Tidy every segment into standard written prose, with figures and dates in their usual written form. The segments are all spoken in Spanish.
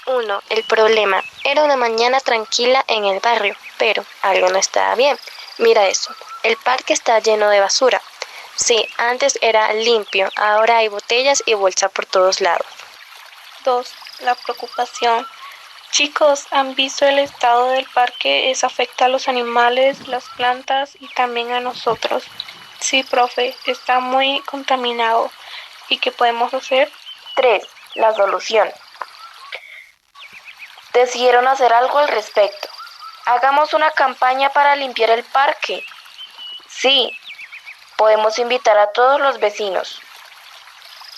1. El problema. Era una mañana tranquila en el barrio, pero algo no estaba bien. Mira eso. El parque está lleno de basura. Sí, antes era limpio, ahora hay botellas y bolsas por todos lados. 2. La preocupación. Chicos, ¿han visto el estado del parque? Eso afecta a los animales, las plantas y también a nosotros. Sí, profe, está muy contaminado. ¿Y qué podemos hacer? 3. La solución. Decidieron hacer algo al respecto. Hagamos una campaña para limpiar el parque. Sí, podemos invitar a todos los vecinos.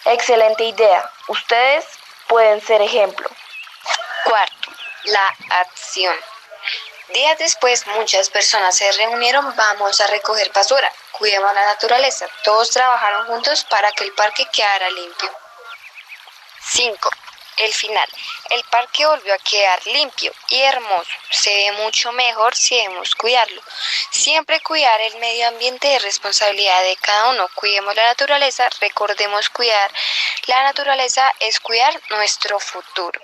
Excelente idea. Ustedes pueden ser ejemplo. 4. La acción. Días después, muchas personas se reunieron. Vamos a recoger basura. Cuidemos la naturaleza. Todos trabajaron juntos para que el parque quedara limpio. 5. El final. El parque volvió a quedar limpio y hermoso. Se ve mucho mejor si debemos cuidarlo. Siempre cuidar el medio ambiente es responsabilidad de cada uno. Cuidemos la naturaleza. Recordemos cuidar la naturaleza es cuidar nuestro futuro.